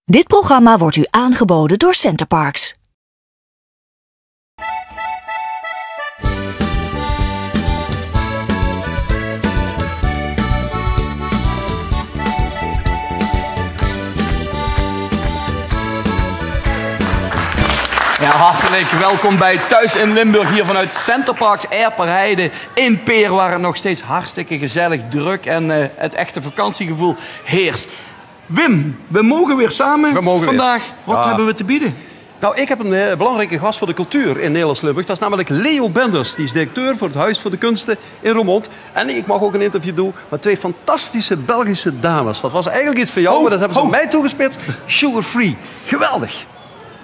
Dit programma wordt u aangeboden door Centerparks. Ja, hartelijk welkom bij Thuis in Limburg, hier vanuit Centerparks Erpenheide in Peer, waar het nog steeds hartstikke gezellig, druk en het echte vakantiegevoel heerst. Wim, we mogen weer samen vandaag. Wat hebben we te bieden? Nou, ik heb een belangrijke gast voor de cultuur in Nederlands-Limburg. Dat is namelijk Leo Benders. Die is directeur voor het Huis voor de Kunsten in Roermond. En ik mag ook een interview doen met twee fantastische Belgische dames. Dat was eigenlijk iets voor jou, maar dat hebben ze mij toegespitst. Sugar Free. Geweldig.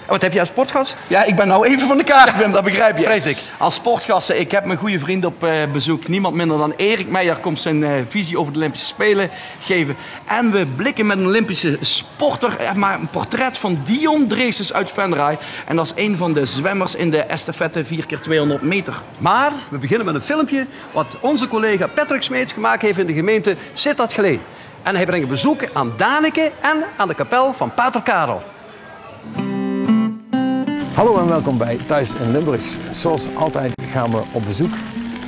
En wat heb jij als sportgast? Ja, ik ben nou even van de kaart, Wim, dat begrijp je. Vreselijk. Als sportgasten, ik heb mijn goede vriend op bezoek. Niemand minder dan Erik Meijer komt zijn visie over de Olympische Spelen geven. En we blikken met een Olympische sporter, maar een portret van Dion Dreesens uit Venray. En dat is een van de zwemmers in de estafette 4x200 meter. Maar we beginnen met een filmpje wat onze collega Patrick Smeets gemaakt heeft in de gemeente Sittard-Geleen. En hij brengt bezoek aan Danica en aan de kapel van Pater Karel. Hallo en welkom bij Thuis in Limburg. Zoals altijd gaan we op bezoek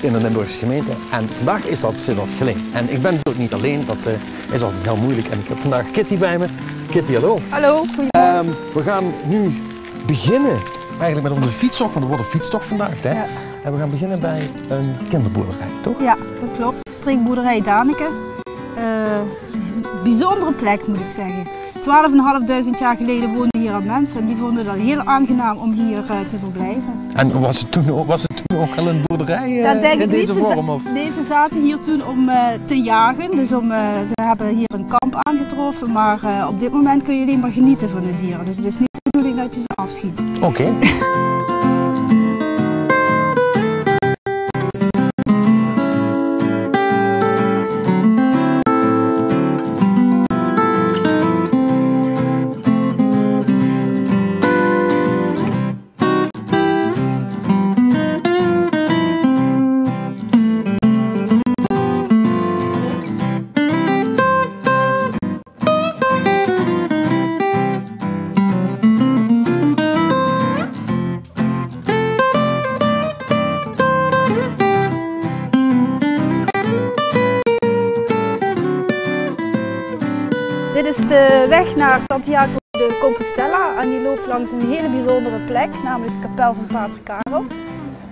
in een Limburgse gemeente. En vandaag is dat Sittard-Geleen. En ik ben natuurlijk niet alleen, dat is altijd heel moeilijk. En ik heb vandaag Kitty bij me. Kitty, hallo. Hallo, goedemorgen. We gaan nu beginnen eigenlijk met onze fietstocht, want er wordt een fietstocht vandaag. Hè? Ja. En we gaan beginnen bij een kinderboerderij, toch? Ja, dat klopt. Streekboerderij Danica. Bijzondere plek moet ik zeggen. 12.500 jaar geleden woonden hier al mensen en die vonden het heel aangenaam om hier te verblijven. En was het toen ook al een boerderij in deze vorm? Of? Deze zaten hier toen om te jagen, dus ze hebben hier een kamp aangetroffen, maar op dit moment kun je alleen maar genieten van de dieren. Dus het is niet de bedoeling dat je ze afschiet. Oké. Dit is de weg naar Santiago de Compostela en die loopt langs een hele bijzondere plek, namelijk de kapel van Pater Karel.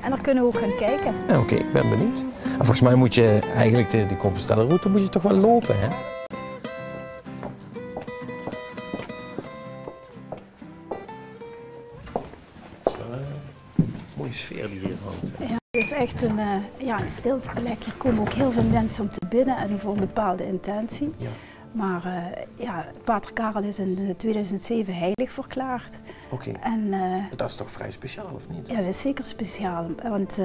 En daar kunnen we ook gaan kijken. Ja, oké, ik ben benieuwd. En volgens mij moet je eigenlijk de Compostela-route moet je toch wel lopen, hè? Mooie sfeer die hier hangt. Ja, het is echt een stilteplek. Hier komen ook heel veel mensen om te bidden en voor een bepaalde intentie. Ja. Maar Pater Karel is in 2007 heilig verklaard. Oké. En dat is toch vrij speciaal, of niet? ja, dat is zeker speciaal. Want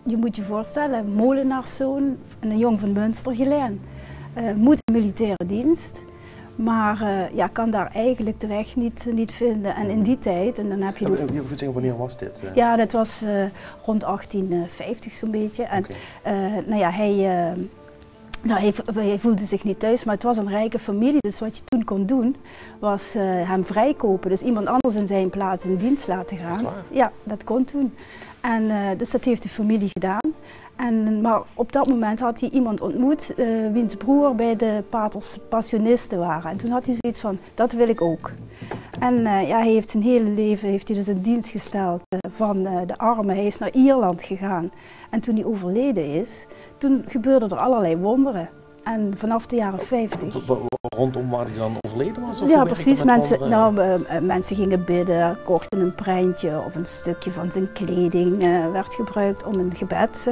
je moet je voorstellen, een molenaarszoon en een jong van Münster-Geleen. Moet in militaire dienst. Maar kan daar eigenlijk de weg niet vinden. En in die tijd, en dan heb je... Je moet zeggen, wanneer was dit? Ja, dat was rond 1850 zo'n beetje. En hij voelde zich niet thuis, maar het was een rijke familie. Dus wat je toen kon doen, was hem vrijkopen. Dus iemand anders in zijn plaats in dienst laten gaan. Ja, dat kon toen. En dus dat heeft de familie gedaan. Maar op dat moment had hij iemand ontmoet wiens broer bij de paters passionisten waren. En toen had hij zoiets van, dat wil ik ook. En hij heeft zijn hele leven dus in dienst gesteld van de armen. Hij is naar Ierland gegaan. En toen hij overleden is, toen gebeurden er allerlei wonderen. En vanaf de jaren 50. Rondom waar hij dan overleden was? Of ja, precies. Mensen gingen bidden, kochten een prentje of een stukje van zijn kleding werd gebruikt om een gebed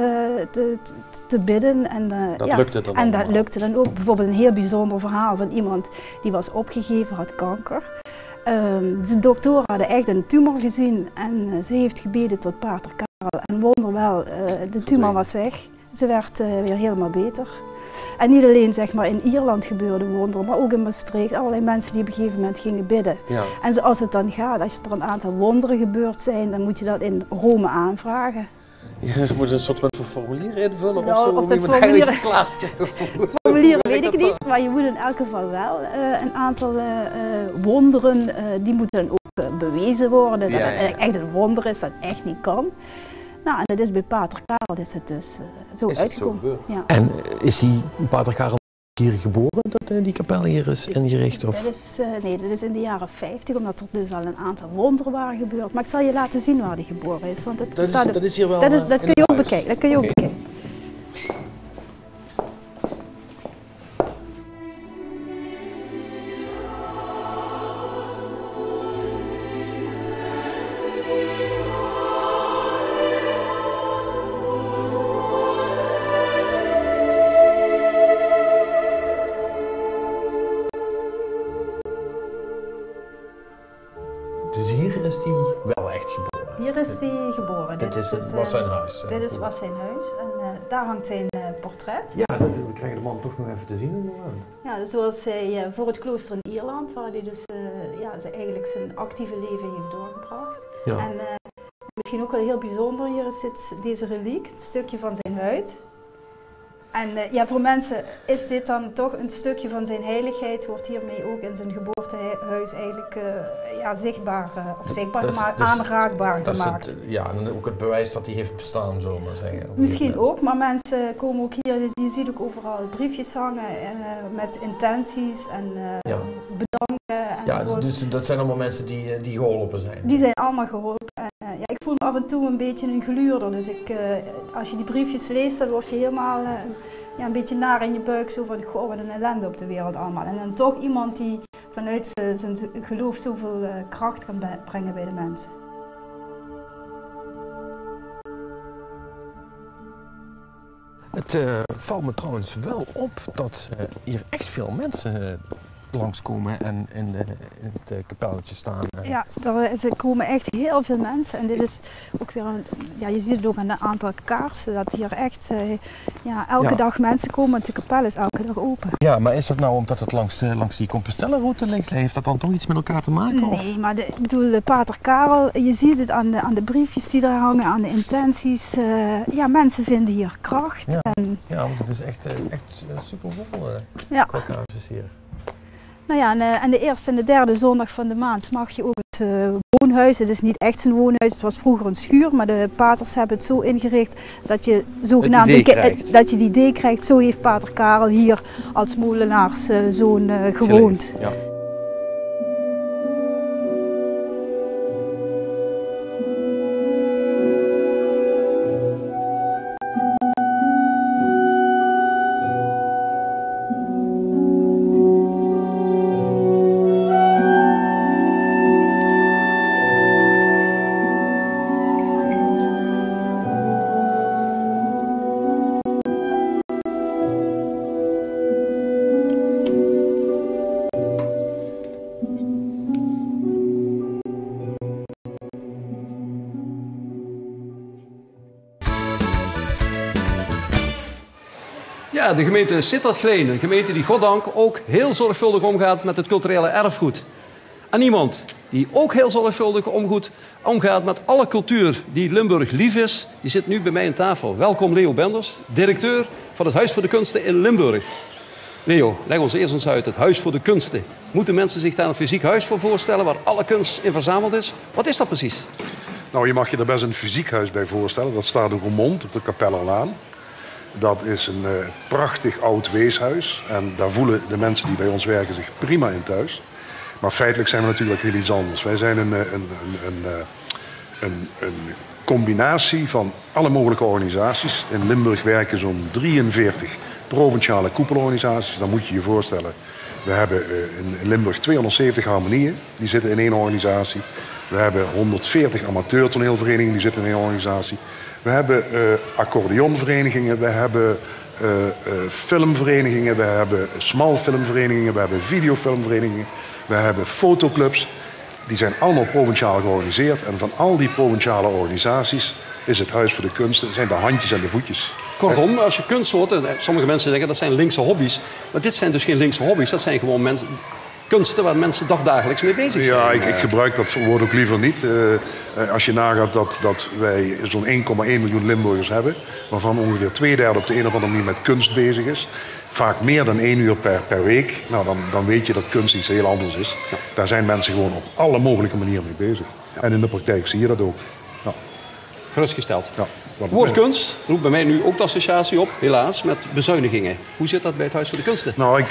te bidden. En, dat lukte dan en dat lukte dan ook. Bijvoorbeeld een heel bijzonder verhaal van iemand die was opgegeven, had kanker. De doktoren hadden echt een tumor gezien en ze heeft gebeden tot Pater Karel. En wonderwel, de tumor was weg. Ze werd weer helemaal beter. En niet alleen zeg maar, in Ierland gebeurde wonderen, maar ook in Maastricht. Allerlei mensen die op een gegeven moment gingen bidden. Ja. En zoals het dan gaat, als er een aantal wonderen gebeurd zijn, dan moet je dat in Rome aanvragen. Ja, ze moeten een soort van formulier invullen Nou, of zo. of dat formulieren weet ik niet, maar je moet in elk geval wel een aantal wonderen, die moeten dan ook bewezen worden. Dat het echt een wonder is dat het echt niet kan. Nou, en dat is bij Pater Karel is het dus zo uitgekomen. Ja. En is die Pater Karel hier geboren, dat die kapel hier is ingericht? Of? Nee, dat is in de jaren 50, omdat er dus al een aantal wonderen waren gebeurd. Maar ik zal je laten zien waar hij geboren is. Want dat is hier wel. Dat kun je ook bekijken. Dat kun je ook bekijken. Dus hier is hij wel echt geboren? Hier is hij geboren. Dit was zijn huis? Dit was zijn huis en daar hangt zijn portret. Ja, we krijgen de man toch nog even te zien inderdaad. Ja, dus zoals hij voor het klooster in Ierland, waar hij dus eigenlijk zijn actieve leven heeft doorgebracht. Ja. En misschien ook wel heel bijzonder, hier zit deze reliek, een stukje van zijn huid. En voor mensen is dit dan toch een stukje van zijn heiligheid, wordt hiermee ook in zijn geboortehuis eigenlijk zichtbaar, aanraakbaar gemaakt. En ook het bewijs dat hij heeft bestaan, zullen we maar zeggen. Misschien ook, maar mensen komen ook hier, je ziet ook overal briefjes hangen met intenties en bedanken. Ja, dus dat zijn allemaal mensen die geholpen zijn. Die zijn allemaal geholpen. Ik voel me af en toe een beetje een gluurder, dus als je die briefjes leest, dan word je helemaal een beetje naar in je buik, zo van goh, wat een ellende op de wereld allemaal. En dan toch iemand die vanuit zijn geloof zoveel kracht kan brengen bij de mensen. Het valt me trouwens wel op dat hier echt veel mensen langskomen en in het kapelletje staan. Ja, er komen echt heel veel mensen en dit is ook weer je ziet het ook aan het aantal kaarsen, dat hier echt elke dag mensen komen, en de kapel is elke dag open. Ja, maar is dat nou omdat het langs die Compostela-route ligt? Heeft dat dan toch iets met elkaar te maken? Nee, maar de Pater Karel, je ziet het aan de briefjes die er hangen, aan de intenties. Mensen vinden hier kracht. Ja, want het is echt super vol hier. Nou ja, en de eerste en de derde zondag van de maand mag je ook het woonhuis. Het is niet echt zijn woonhuis, het was vroeger een schuur, maar de paters hebben het zo ingericht dat je zogenaamd dat je die idee krijgt. Zo heeft Pater Karel hier als molenaarszoon gewoond. Ja. Ja, de gemeente Sittard-Geleen, een gemeente die goddank ook heel zorgvuldig omgaat met het culturele erfgoed. En iemand die ook heel zorgvuldig omgaat met alle cultuur die Limburg lief is, die zit nu bij mij aan tafel. Welkom Leo Benders, directeur van het Huis voor de Kunsten in Limburg. Leo, leg ons eerst eens uit, het Huis voor de Kunsten. Moeten mensen zich daar een fysiek huis voor voorstellen waar alle kunst in verzameld is? Wat is dat precies? Nou, je mag je er best een fysiek huis bij voorstellen. Dat staat in Roermond op de Kapellerlaan. Dat is een prachtig oud weeshuis. En daar voelen de mensen die bij ons werken zich prima in thuis. Maar feitelijk zijn we natuurlijk heel iets anders. Wij zijn een combinatie van alle mogelijke organisaties. In Limburg werken zo'n 43 provinciale koepelorganisaties. Dan moet je je voorstellen. We hebben in Limburg 270 harmonieën. Die zitten in één organisatie. We hebben 140 amateurtoneelverenigingen. Die zitten in één organisatie. We hebben accordeonverenigingen, we hebben filmverenigingen, we hebben smalfilmverenigingen, we hebben videofilmverenigingen, we hebben fotoclubs. Die zijn allemaal provinciaal georganiseerd. En van al die provinciale organisaties is het Huis voor de Kunsten, zijn de handjes en de voetjes. Kortom, als je kunst hoort, sommige mensen zeggen dat zijn linkse hobby's. Maar dit zijn dus geen linkse hobby's, dat zijn gewoon kunsten waar mensen dagdagelijks mee bezig zijn. Ja, ik gebruik dat woord ook liever niet. Als je nagaat dat wij zo'n 1,1 miljoen Limburgers hebben, waarvan ongeveer 2/3 op de een of andere manier met kunst bezig is, vaak meer dan 1 uur per week, nou, dan weet je dat kunst iets heel anders is. Ja. Daar zijn mensen gewoon op alle mogelijke manieren mee bezig. Ja. En in de praktijk zie je dat ook. Ja. Gerustgesteld. Ja. Woordkunst roept bij mij nu ook de associatie op, helaas, met bezuinigingen. Hoe zit dat bij het Huis voor de Kunsten? Nou,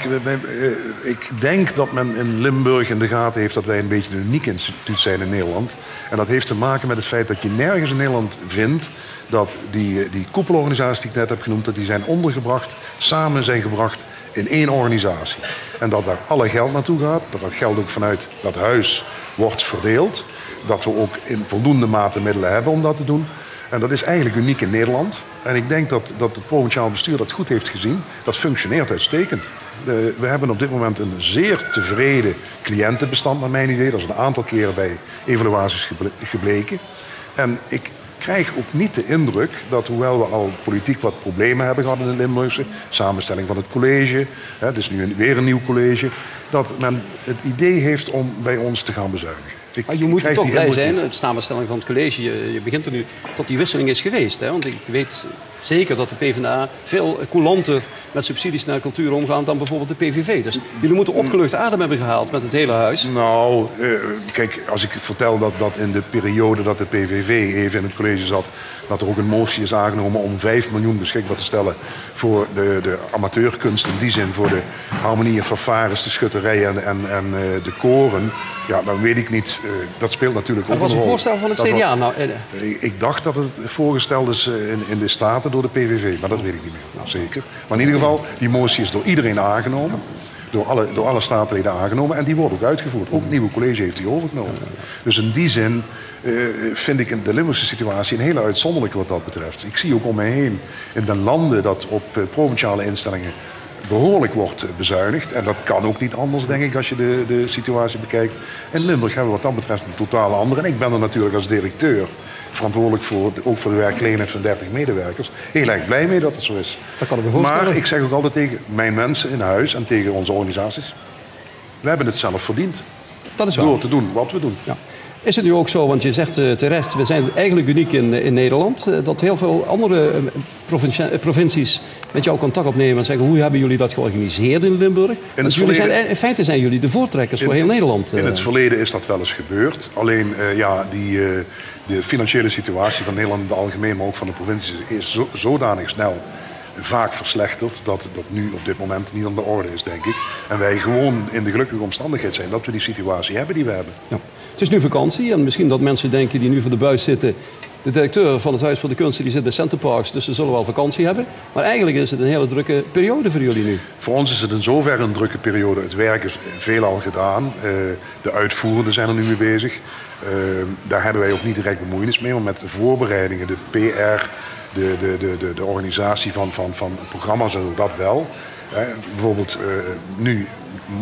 ik denk dat men in Limburg in de gaten heeft dat wij een beetje een uniek instituut zijn in Nederland. En dat heeft te maken met het feit dat je nergens in Nederland vindt dat die koepelorganisaties die ik net heb genoemd, dat die zijn ondergebracht, samen zijn gebracht in één organisatie. En dat daar alle geld naartoe gaat, dat dat geld ook vanuit dat huis wordt verdeeld. Dat we ook in voldoende mate middelen hebben om dat te doen. En dat is eigenlijk uniek in Nederland. En ik denk dat het provinciaal bestuur dat goed heeft gezien. Dat functioneert uitstekend. We hebben op dit moment een zeer tevreden cliëntenbestand, naar mijn idee. Dat is een aantal keren bij evaluaties gebleken. En ik krijg ook niet de indruk dat, hoewel we al politiek wat problemen hebben gehad in de Limburgse samenstelling van het college, het is nu weer een nieuw college, dat men het idee heeft om bij ons te gaan bezuinigen. Maar je moet er toch blij zijn, de samenstelling van het college, je begint er nu, tot die wisseling is geweest. Hè? Want ik weet zeker dat de PvdA veel coulanter met subsidies naar cultuur omgaan dan bijvoorbeeld de PVV. Dus jullie moeten opgelucht adem hebben gehaald met het hele huis. Nou, kijk, als ik vertel dat in de periode dat de PVV even in het college zat, dat er ook een motie is aangenomen om 5 miljoen beschikbaar te stellen voor de amateurkunst. In die zin voor de harmonieën, fanfares, de schutterijen en de koren. Ja, dan weet ik niet. Dat speelt natuurlijk ook een rol. Dat was een voorstel van het CDA. Ik dacht dat het voorgesteld is in de Staten door de PVV, maar dat weet ik niet meer. Zeker. Maar in ieder geval, die motie is door iedereen aangenomen. Door alle statenleden aangenomen. En die wordt ook uitgevoerd. Ook het nieuwe college heeft die overgenomen. Dus in die zin vind ik de Limburgse situatie een hele uitzonderlijke wat dat betreft. Ik zie ook om mij heen in de landen dat op provinciale instellingen behoorlijk wordt bezuinigd. En dat kan ook niet anders, denk ik, als je de situatie bekijkt. In Limburg hebben we wat dat betreft een totale andere. En ik ben er natuurlijk als directeur verantwoordelijk ook voor de werkgelegenheid van 30 medewerkers. Heel erg blij mee dat het zo is. Dat kan ik me voorstellen. Maar ik zeg ook altijd tegen mijn mensen in huis en tegen onze organisaties, we hebben het zelf verdiend. Dat is waar. Door te doen wat we doen. Ja. Is het nu ook zo, want je zegt terecht, we zijn eigenlijk uniek in Nederland, dat heel veel andere provincies met jou contact opnemen en zeggen, hoe hebben jullie dat georganiseerd in Limburg? In feite zijn jullie de voortrekkers voor heel Nederland. In het verleden is dat wel eens gebeurd. Alleen de financiële situatie van Nederland in het algemeen, maar ook van de provincies, is zodanig snel vaak verslechterd dat nu op dit moment niet aan de orde is, denk ik. En wij gewoon in de gelukkige omstandigheid zijn dat we die situatie hebben die we hebben. Ja. Het is nu vakantie en misschien dat mensen denken die nu voor de buis zitten, de directeur van het Huis voor de Kunsten die zit bij Centerparks, dus ze zullen wel vakantie hebben. Maar eigenlijk is het een hele drukke periode voor jullie nu. Voor ons is het in zoverre een drukke periode. Het werk is veelal gedaan. De uitvoerenden zijn er nu mee bezig. Daar hebben wij ook niet direct bemoeienis mee, maar met de voorbereidingen, de PR, de organisatie van programma's en dat wel. Bijvoorbeeld nu,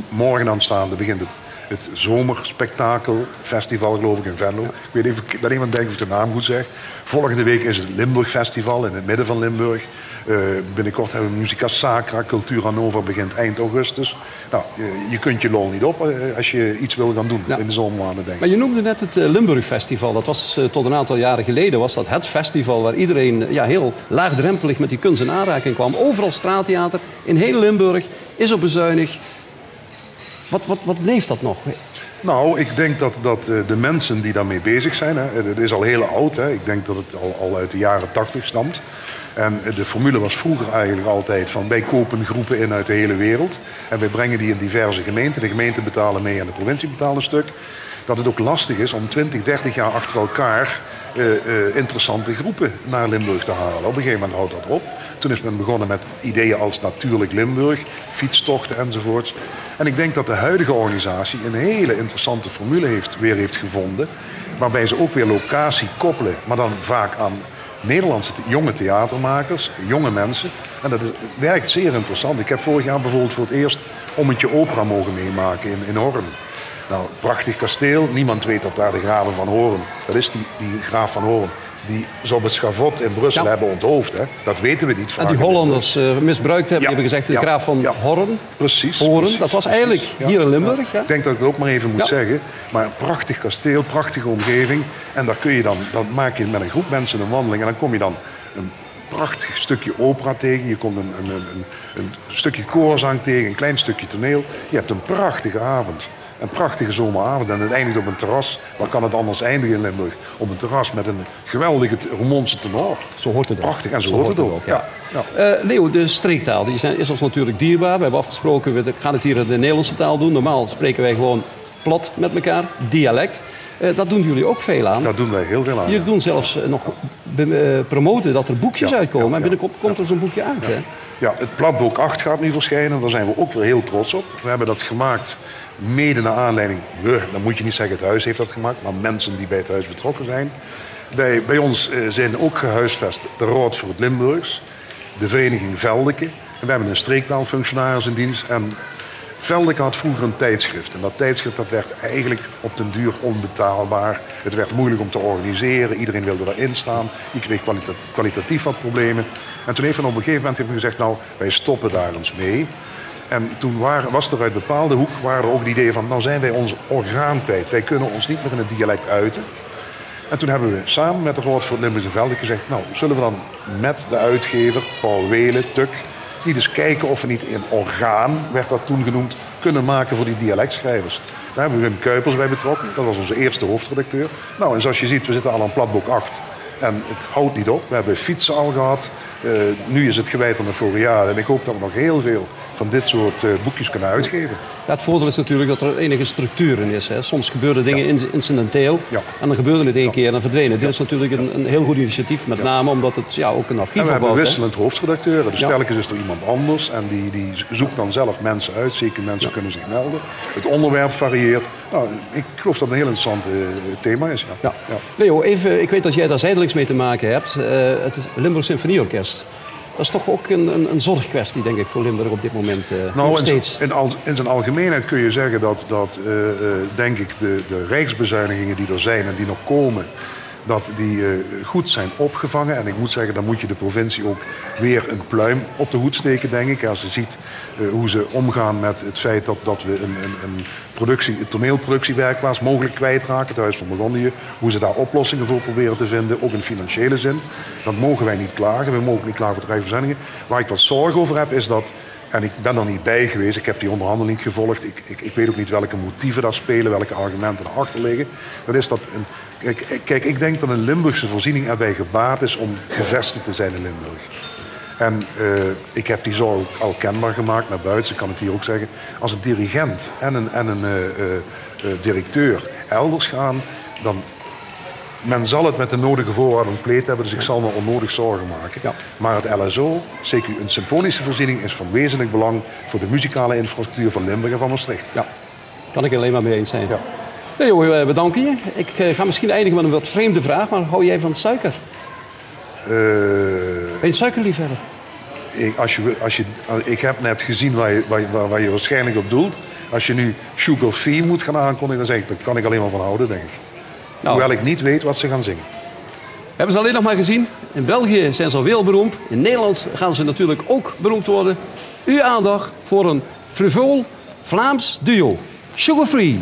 morgen aanstaande begint het zomerspektakelfestival, geloof ik, in Venlo. Ik weet even, ik ben even aan het denken of ik de naam goed zeg. Volgende week is het Limburg Festival in het midden van Limburg. Binnenkort hebben we Musica Sacra, Cultuur Hannover begint eind augustus. Nou, je kunt je lol niet op als je iets wil gaan doen in de zomermaanden, denk ik. Maar je noemde net het Limburg Festival. Dat was tot een aantal jaren geleden was dat het festival waar iedereen heel laagdrempelig met die kunst in aanraking kwam. Overal straattheater in heel Limburg is op bezuinigd. Wat leeft dat nog? Nou, ik denk dat de mensen die daarmee bezig zijn, het is al heel oud, ik denk dat het al uit de jaren 80 stamt. En de formule was vroeger eigenlijk altijd van wij kopen groepen in uit de hele wereld. En wij brengen die in diverse gemeenten. De gemeenten betalen mee en de provincie betaalt een stuk. Dat het ook lastig is om 20, 30 jaar achter elkaar interessante groepen naar Limburg te halen. Op een gegeven moment houdt dat op. Toen is men begonnen met ideeën als Natuurlijk Limburg, fietstochten enzovoorts. En ik denk dat de huidige organisatie een hele interessante formule weer heeft gevonden. Waarbij ze ook weer locatie koppelen, maar dan vaak aan Nederlandse jonge theatermakers, jonge mensen. En dat werkt zeer interessant. Ik heb vorig jaar bijvoorbeeld voor het eerst Ommetje Opera mogen meemaken in Hoorn. Nou, prachtig kasteel. Niemand weet dat daar de graven van Hoorn, dat is die graaf van Hoorn, die ze op het schavot in Brussel hebben onthoofd. Hè. Dat weten we niet vaak. En die Hollanders misbruikt hebben, die hebben gezegd de graaf van Hoorn. Precies. Dat was eigenlijk hier in Limburg. Ja. Ik denk dat ik het ook maar even moet zeggen. Maar een prachtig kasteel, prachtige omgeving. En daar kun je dan maak je met een groep mensen een wandeling. En dan kom je dan een prachtig stukje opera tegen. Je komt een stukje koorzang tegen, een klein stukje toneel. Je hebt een prachtige avond. Een prachtige zomeravond en het eindigt op een terras. Waar kan het anders eindigen in Limburg? Op een terras met een geweldige Roermondse tenor. Zo hoort het ook. Prachtig, en zo hoort het ook. Ja. Leo, de streektaal die is ons natuurlijk dierbaar. We hebben afgesproken, we gaan het hier in de Nederlandse taal doen. Normaal spreken wij gewoon plat met elkaar, dialect. Dat doen jullie ook veel aan. Dat doen wij heel veel aan. Jullie doen zelfs nog promoten dat er boekjes uitkomen. En binnenkort komt er zo'n boekje uit. Hè? Ja, het Platboek 8 gaat nu verschijnen. Daar zijn we ook weer heel trots op. We hebben dat gemaakt mede naar aanleiding... dan moet je niet zeggen het huis heeft dat gemaakt... maar mensen die bij het huis betrokken zijn. Bij ons zijn ook gehuisvest de Raad voor het Limburgs, de vereniging Veldeke. En we hebben een streektaalfunctionaris in dienst. En Veldeke had vroeger een tijdschrift. En dat tijdschrift dat werd eigenlijk op den duur onbetaalbaar. Het werd moeilijk om te organiseren. Iedereen wilde daarin staan. Je kreeg kwalitatief wat problemen. En toen heeft men op een gegeven moment gezegd... nou, wij stoppen daar eens mee. En toen was er uit bepaalde hoek waren er ook het idee van... nou zijn wij ons orgaan kwijt. Wij kunnen ons niet meer in het dialect uiten. En toen hebben we samen met de Raad voor het Limburgse Veldeke gezegd... nou, zullen we dan met de uitgever, Paul Welen, Tuk... niet eens kijken of we niet een orgaan, werd dat toen genoemd... kunnen maken voor die dialectschrijvers. Daar hebben we Wim Kuipers bij betrokken. Dat was onze eerste hoofdredacteur. Nou, en zoals je ziet, we zitten al aan Platboek 8. En het houdt niet op. We hebben fietsen al gehad. Nu is het gewijd aan de Floriade. En ik hoop dat we nog heel veel van dit soort boekjes kunnen uitgeven. Ja, het voordeel is natuurlijk dat er enige structuur in is. Hè. Soms gebeuren dingen incidenteel en dan gebeurde het één keer en dan verdwenen. Dit is natuurlijk een heel goed initiatief, met name omdat het ook een archief opbouwt. En we hebben wisselend hoofdredacteuren. Dus telkens is er iemand anders en die zoekt dan zelf mensen uit. Zeker mensen kunnen zich melden. Het onderwerp varieert. Nou, ik geloof dat het een heel interessant thema is. Ja. Leo, even, ik weet dat jij daar zijdelings mee te maken hebt. Het Limburg Symfonieorkest. Dat is toch ook een zorgkwestie, denk ik, voor Limburg op dit moment. Nog steeds. In zijn algemeenheid kun je zeggen dat denk ik, de rijksbezuinigingen die er zijn en die nog komen, dat die goed zijn opgevangen. En ik moet zeggen, dan moet je de provincie ook weer een pluim op de hoed steken, denk ik. Als je ziet hoe ze omgaan met het feit dat we een toneelproductiewerkplaats mogelijk kwijtraken, het Huis van Burgondië. Hoe ze daar oplossingen voor proberen te vinden, ook in financiële zin. Dat mogen wij niet klagen. We mogen niet klagen voor de rijksbezuinigingen. Waar ik wat zorg over heb, is dat... En ik ben er niet bij geweest, ik heb die onderhandeling niet gevolgd. Ik weet ook niet welke motieven daar spelen, welke argumenten erachter liggen. Dat is dat kijk, ik denk dat een Limburgse voorziening erbij gebaat is om gevestigd te zijn in Limburg. En ik heb die zorg al kenbaar gemaakt naar buiten, ik kan het hier ook zeggen. Als een dirigent en een directeur elders gaan, dan... Men zal het met de nodige voorwaarden ontleed hebben, dus ik zal me onnodig zorgen maken. Ja. Maar het LSO, zeker een symfonische voorziening, is van wezenlijk belang voor de muzikale infrastructuur van Limburg en van Maastricht. Ja, kan ik er alleen maar mee eens zijn. Ja. Leo, we danken je. Ik ga misschien eindigen met een wat vreemde vraag, maar hou jij van suiker? Ben je een suikerliefhebber? Ik heb net gezien waar je waarschijnlijk op doelt. Als je nu Sugar Free moet gaan aankondigen, dan zeg ik, daar kan ik alleen maar van houden, denk ik. Nou, hoewel ik niet weet wat ze gaan zingen. We hebben ze alleen nog maar gezien. In België zijn ze al wereldberoemd. In Nederland gaan ze natuurlijk ook beroemd worden. Uw aandacht voor een frivol Vlaams duo. Sugar Free.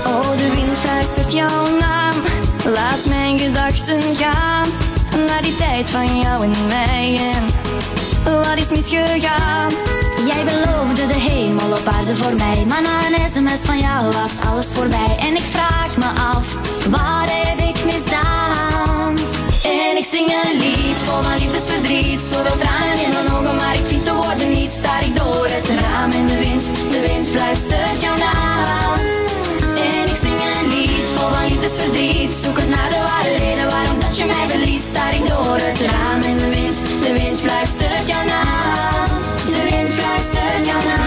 Oh, de wind fluistert jouw naam. Laat mijn gedachten gaan naar die tijd van jou en mij. En wat is misgegaan? Jij beloofde de hemel op aarde voor mij, maar na een sms van jou was alles voorbij. En ik vraag me af, waar heb ik misdaan? En ik zing een lied vol van liefdesverdriet. Zoveel tranen in mijn ogen, maar ik vind de woorden niet. Staar ik door het raam in de wind fluistert jouw naam. En ik zing een lied vol van liefdesverdriet. Zoek het naar de ware reden waarom dat je mij verliet. Staar ik door het raam in de wind fluistert jouw naam. De wind fluistert jouw naam.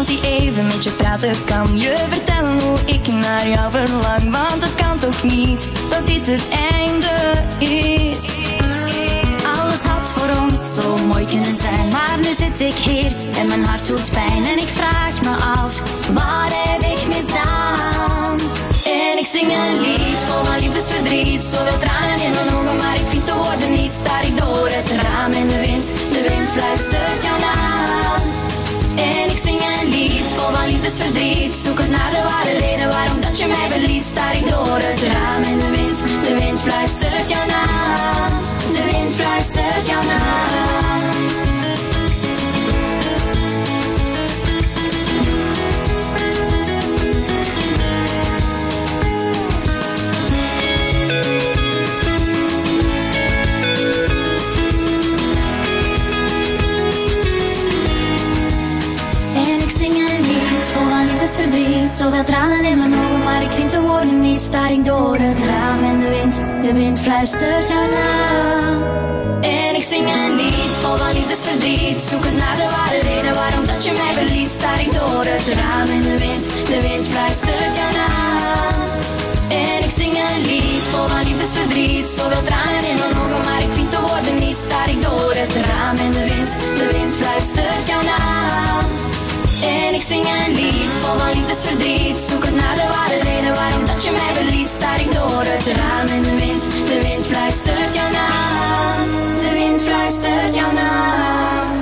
die even met je praten kan. Je vertellen hoe ik naar jou verlang. Want het kan toch niet dat dit het einde is. Alles had voor ons zo mooi kunnen zijn. Maar nu zit ik hier en mijn hart doet pijn. En ik vraag me af, wat heb ik misdaan? En ik zing een lied vol van liefdesverdriet. Zoveel tranen in mijn ogen, maar ik vind de woorden niet. Staar ik door het raam in de wind fluistert jouw naam. En ik zing een lied vol van liefdesverdriet. Zoek het naar de ware reden waarom dat je mij verliet. Staar ik door het raam in de wind fluistert jouw naam. De wind fluistert jouw naam. Verdriet, zoveel tranen in mijn ogen, maar ik vind de woorden niet. Staar ik door het raam en de wind fluistert jouw naam. En ik zing een lied vol van liefdesverdriet. Zoek het naar de ware reden waarom dat je mij verliet. Staar ik door het raam en de wind fluistert jouw naam. En ik zing een lied vol van liefdesverdriet. Zoveel tranen in mijn ogen, maar ik vind de woorden niet. Staar ik door het raam en de wind fluistert jouw naam. En ik zing een lied vol van liefdesverdriet. Zoek het naar de ware reden waarom dat je mij verliet. Staar ik door het raam en de wind fluistert jouw naam. De wind fluistert jouw naam.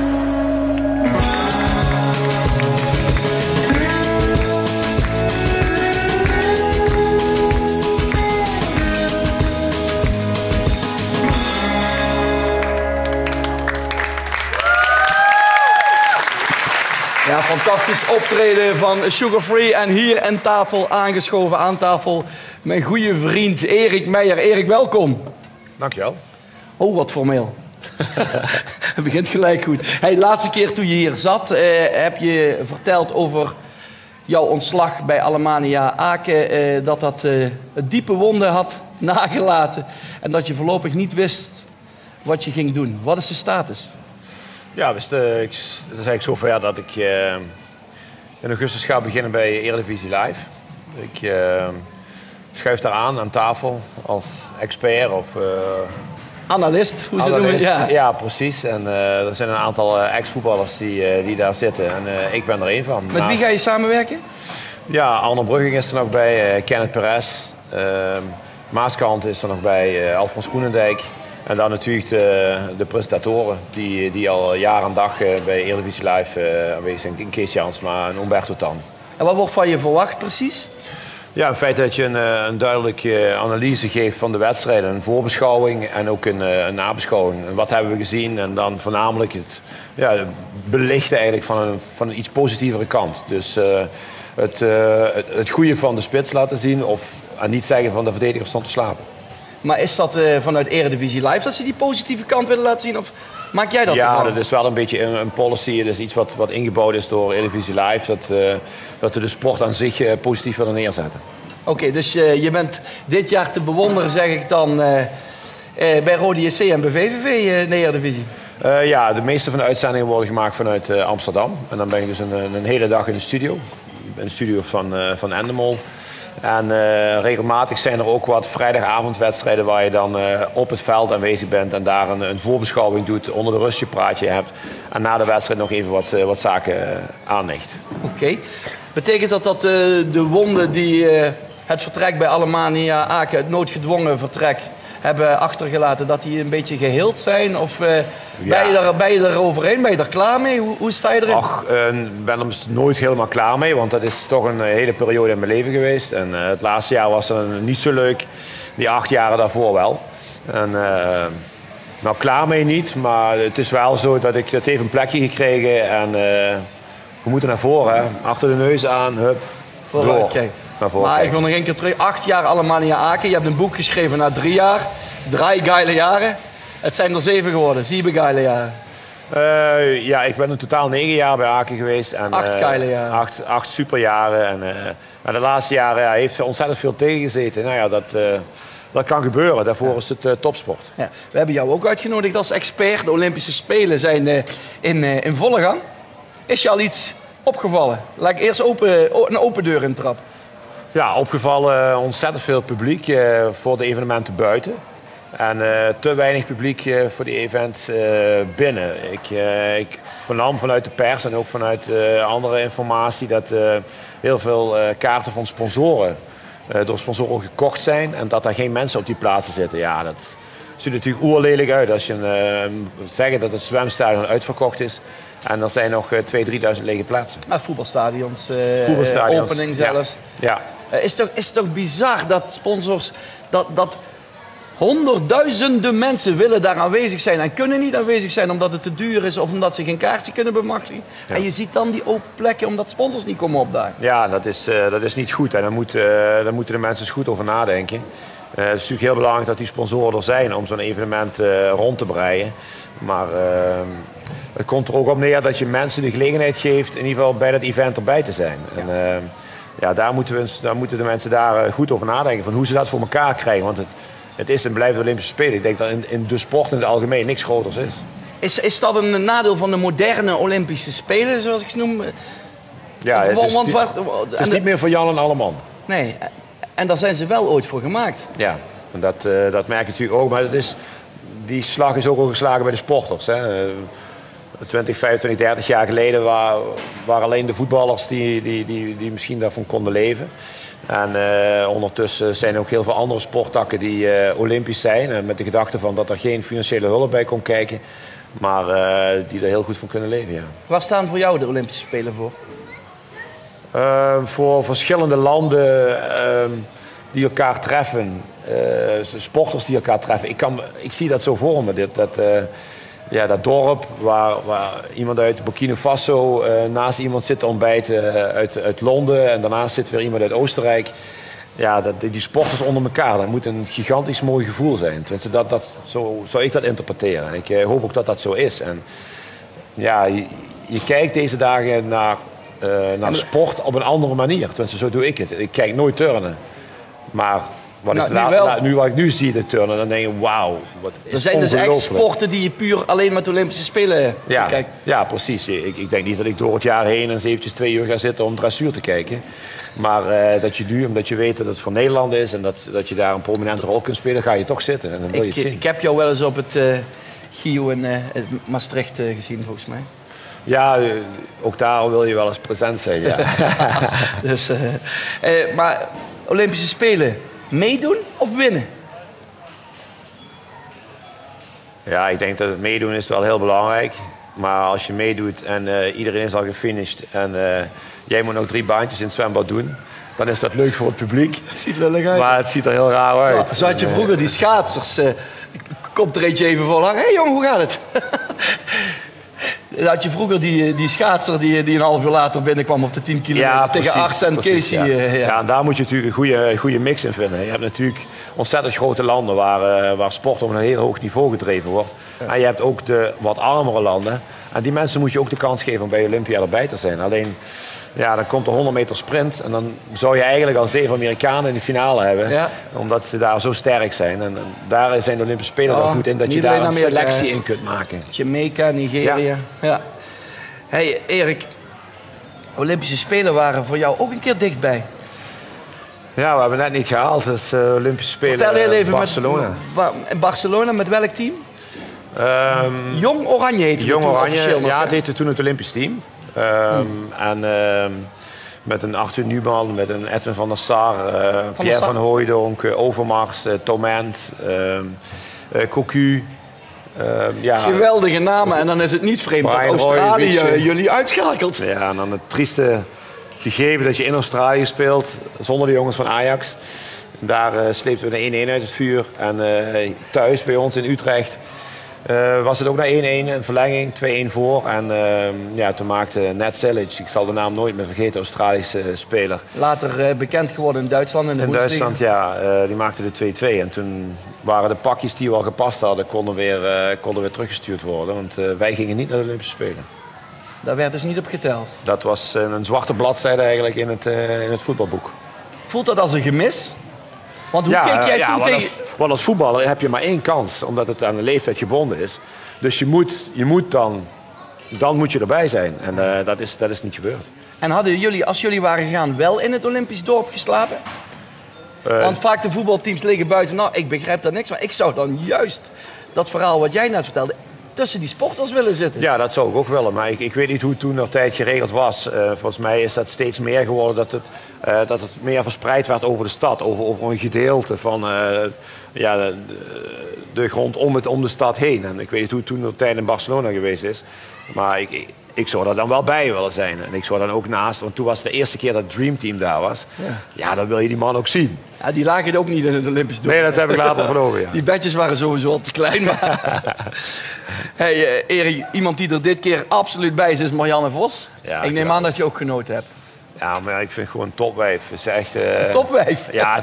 Ja, fantastisch optreden van Sugar Free. En hier aan tafel, aangeschoven aan tafel, mijn goede vriend Erik Meijer. Erik, welkom. Dankjewel. Oh, wat formeel. Het begint gelijk goed. Hey, de laatste keer toen je hier zat, heb je verteld over jouw ontslag bij Alemannia Aken. Dat diepe wonden had nagelaten. En dat je voorlopig niet wist wat je ging doen. Wat is de status? Ja, het is eigenlijk zover dat ik in augustus ga beginnen bij Eredivisie Live. Ik schuif daar aan tafel als expert of... analist, hoe ze noemen. Ja, precies. En er zijn een aantal ex-voetballers die daar zitten. En ik ben er één van. Met wie ga je samenwerken? Ja, Arno Brugging is er nog bij, Kenneth Perez. Maaskant is er nog bij, Alfons Koenendijk. En dan natuurlijk de presentatoren die al jaar en dag bij Eredivisie Live aanwezig zijn. Kees Jansma en Umberto Tan. En wat wordt van je verwacht precies? Ja, in feite dat je een duidelijke analyse geeft van de wedstrijden. Een voorbeschouwing en ook een nabeschouwing. En wat hebben we gezien? En dan voornamelijk het belichten eigenlijk van een iets positievere kant. Dus het goede van de spits laten zien en niet zeggen van de verdediger stond te slapen. Maar is dat vanuit Eredivisie Live dat ze die positieve kant willen laten zien? Of maak jij dat Ja, ervan? dat is wel een beetje een policy. Dat is iets wat ingebouwd is door Eredivisie Live. Dat we de sport aan zich positief willen neerzetten. Oké, dus je bent dit jaar te bewonderen, zeg ik dan, bij Rode JC en bij VVV in de Eredivisie. Ja, de meeste van de uitzendingen worden gemaakt vanuit Amsterdam. En dan ben ik dus een hele dag in de studio. In de studio van Endemol. En regelmatig zijn er ook wat vrijdagavondwedstrijden waar je dan op het veld aanwezig bent en daar een voorbeschouwing doet, onder de rust je praatje hebt en na de wedstrijd nog even wat zaken aanlegt. Oké. Betekent dat de wonden die het vertrek bij Alemannia Aken, het noodgedwongen vertrek, hebben achtergelaten, dat die een beetje geheeld zijn? Of ben je er overheen? Ben je er klaar mee? Hoe sta je erin? Ach, ik ben er nooit helemaal klaar mee, want dat is toch een hele periode in mijn leven geweest. En het laatste jaar was dan niet zo leuk, die 8 jaren daarvoor wel. En, nou, klaar mee niet, maar het is wel zo dat ik dat heeft een plekje gekregen en we moeten naar voren, hè. Achter de neus aan, hup, vooruit kijken. Maar ik wil nog één keer terug. 8 jaar Alemannia Aken. Je hebt een boek geschreven na 3 jaar. 3 geile jaren. Het zijn er 7 geworden. 7 geile jaren. Ja, ik ben in totaal 9 jaar bij Aken geweest. En, 8 geile jaren. 8 superjaren. En de laatste jaren heeft er ontzettend veel tegengezeten. Nou ja, dat kan gebeuren. Daarvoor is het topsport. Ja. We hebben jou ook uitgenodigd als expert. De Olympische Spelen zijn in volle gang. Is je al iets opgevallen? Laat ik eerst een open deur intrap. Ja, opgevallen ontzettend veel publiek voor de evenementen buiten. En te weinig publiek voor die events binnen. Ik vernam vanuit de pers en ook vanuit andere informatie dat heel veel kaarten van sponsoren door sponsoren gekocht zijn en dat er geen mensen op die plaatsen zitten. Ja, dat ziet natuurlijk oerlelijk uit als je zegt dat het zwemstadion uitverkocht is. En er zijn nog 2.000-3.000 lege plaatsen. Voetbalstadions, opening zelfs. Ja. Is het toch bizar dat sponsors, dat honderdduizenden mensen willen daar aanwezig zijn en kunnen niet aanwezig zijn omdat het te duur is of omdat ze geen kaartje kunnen bemachtigen. Ja. En je ziet dan die open plekken omdat sponsors niet komen opdagen. Ja, dat is niet goed en daar moeten de mensen eens goed over nadenken. Het is natuurlijk heel belangrijk dat die sponsoren er zijn om zo'n evenement rond te breien. Maar het komt er ook op neer dat je mensen de gelegenheid geeft in ieder geval bij dat event erbij te zijn. Ja. En daar moeten de mensen daar goed over nadenken van hoe ze dat voor elkaar krijgen. Want het is en blijft de Olympische Spelen. Ik denk dat in de sport in het algemeen niks groters is. Is dat een nadeel van de moderne Olympische Spelen, zoals ik ze noem? Ja, het is niet meer voor Jan en alleman. Nee, en daar zijn ze wel ooit voor gemaakt. Ja, en dat merk je natuurlijk ook. Maar die slag is ook al geslagen bij de sporters. Hè. 20, 25, 30 jaar geleden waren alleen de voetballers die misschien daarvan konden leven. En ondertussen zijn er ook heel veel andere sporttakken die olympisch zijn. Met de gedachte van dat er geen financiële hulp bij kon kijken. Maar die er heel goed van kunnen leven, ja. Waar staan voor jou de Olympische Spelen voor? Voor verschillende landen die elkaar treffen. Sporters die elkaar treffen. Ik zie dat zo voor me. Dat dorp waar iemand uit Burkina Faso naast iemand zit te ontbijten uit Londen. En daarnaast zit weer iemand uit Oostenrijk. Ja, die sporters onder elkaar. Dat moet een gigantisch mooi gevoel zijn. Tenminste, zo zou ik dat interpreteren. Ik hoop ook dat dat zo is. En ja, je kijkt deze dagen naar sport op een andere manier. Tenminste, zo doe ik het. Ik kijk nooit turnen. Maar wat ik nu zie, de turnen, dan denk ik, wauw, wat is er zijn dus echt sporten die je puur alleen met de Olympische Spelen kijkt. Ja, precies. Ik denk niet dat ik door het jaar heen eens eventjes 2 uur ga zitten om dressuur te kijken. Maar dat je nu, omdat je weet dat het voor Nederland is en dat je daar een prominente rol kunt spelen, ga je toch zitten. En dan wil je het zien. Ik heb jou wel eens op het Gio in Maastricht gezien, volgens mij. Ja, ook daar wil je wel eens present zijn, ja. Dus, maar Olympische Spelen, meedoen of winnen? Ja, ik denk dat het meedoen is wel heel belangrijk. Maar als je meedoet en iedereen is al gefinished en jij moet nog 3 baantjes in het zwembad doen, dan is dat leuk voor het publiek. Het ziet lullig uit. Maar het ziet er heel raar uit. Zo had je vroeger die schaatsers. Komt er eentje even voor lang. Hé jongen, hoe gaat het? Dan had je vroeger die schaatser die een half uur later binnenkwam op de 10 kilometer tegen Art en Casey. Ja, en daar moet je natuurlijk een goede mix in vinden. Je hebt natuurlijk ontzettend grote landen waar sport op een heel hoog niveau gedreven wordt. Ja. En je hebt ook de wat armere landen. En die mensen moet je ook de kans geven om bij Olympia erbij te zijn. Alleen, ja, dan komt de 100 meter sprint en dan zou je eigenlijk al 7 Amerikanen in de de hebben. Ja. Omdat ze daar zo sterk zijn. En daar zijn de Olympische Spelen wel goed in dat je daar een selectie in kunt maken. Jamaica, Nigeria. Ja. Hey Erik, Olympische Spelen waren voor jou ook een keer dichtbij. Ja, we hebben net niet gehaald. Dus Olympische Spelen. Vertel heel even Barcelona. Barcelona, met welk team? Jong Oranje heette het toen officieel nog. Ja, het heette toen het Olympisch team. En met een Arthur Newman, met een Edwin van der Sar, Pierre van Hooijdonk, Overmars, Tomend, Cocu. Geweldige namen en dan is het niet vreemd dat Australië jullie uitschakelt. Ja, en dan het trieste gegeven dat je in Australië speelt zonder de jongens van Ajax. En daar sleepten we de 1-1 uit het vuur. En thuis bij ons in Utrecht was het ook naar 1-1, een verlenging, 2-1 voor. En toen maakte Ned Cilic, ik zal de naam nooit meer vergeten, Australische speler. Later bekend geworden in Duitsland. In Duitsland, ja. Die maakte de 2-2. En toen waren de pakjes die we al gepast hadden, konden weer teruggestuurd worden. Want wij gingen niet naar de Olympische Spelen. Daar werd dus niet op geteld. Dat was een zwarte bladzijde eigenlijk in het voetbalboek. Voelt dat als een gemis? Want hoe keek jij toen tegen... Want als voetballer heb je maar 1 kans, omdat het aan de leeftijd gebonden is. Dus je moet dan dan moet je erbij zijn. En dat is niet gebeurd. En hadden jullie, als jullie waren gegaan, wel in het Olympisch dorp geslapen? Want vaak de voetbalteams liggen buiten. Nou, ik begrijp daar niks van. Ik zou dan juist dat verhaal wat jij net vertelde tussen die sporters willen zitten. Ja, dat zou ik ook willen. Maar ik weet niet hoe het toen nog tijd geregeld was. Volgens mij is dat steeds meer geworden dat het meer verspreid werd over de stad. Over een gedeelte van de grond om de stad heen. En ik weet niet hoe het toen nog tijd in Barcelona geweest is. Maar ik zou er dan wel bij willen zijn. En ik zou dan ook naast, want toen was het de eerste keer dat het Dream Team daar was. Ja, dan wil je die man ook zien. Ja, die lagen ook niet in het Olympisch dorp. Nee, dat heb ik later verloren, ja. Die bedjes waren sowieso al te klein. Maar... Hey, Erik, iemand die er dit keer absoluut bij is Marianne Vos. Ja, ik neem aan dat je ook genoten hebt. Ja, maar ik vind gewoon een topwijf. Ze is echt... Topwijf? Ja,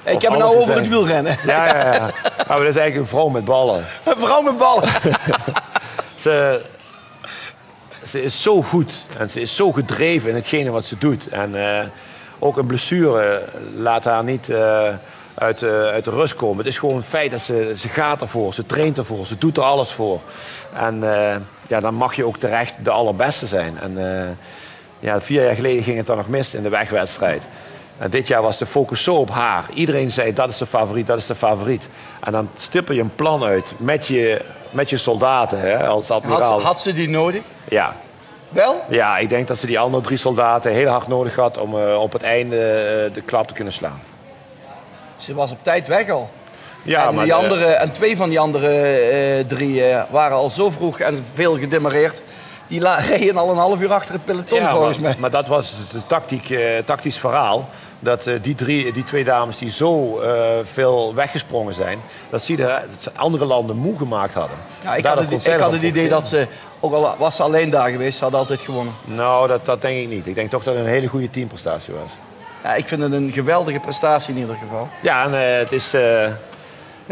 ik heb het nou over het wielrennen. Ja. Maar dat is eigenlijk een vrouw met ballen. Een vrouw met ballen? Ze is zo goed en ze is zo gedreven in hetgene wat ze doet. En ook een blessure laat haar niet uit de rust komen. Het is gewoon een feit dat ze gaat ervoor, ze traint ervoor, ze doet er alles voor. En dan mag je ook terecht de allerbeste zijn. En 4 jaar geleden ging het dan nog mis in de wegwedstrijd. En dit jaar was de focus zo op haar. Iedereen zei dat is de favoriet, dat is de favoriet. En dan stippel je een plan uit met je soldaten, hè, als admiraal. Had ze die nodig? Ja. Wel? Ja, ik denk dat ze die andere 3 soldaten heel hard nodig had om op het einde de klap te kunnen slaan. Ze was op tijd weg al. Ja, en 2 van die andere 3 waren al zo vroeg en veel gedemareerd. Die reden al een half uur achter het peloton volgens mij. Maar dat was het tactisch verhaal. Dat die 2 dames die zo veel weggesprongen zijn, dat ze andere landen moe gemaakt hadden. Ja, ik had het idee dat ze, ook al was ze alleen daar geweest, ze hadden altijd gewonnen. Nou, dat denk ik niet. Ik denk toch dat het een hele goede teamprestatie was. Ja, ik vind het een geweldige prestatie in ieder geval. Ja, en het is de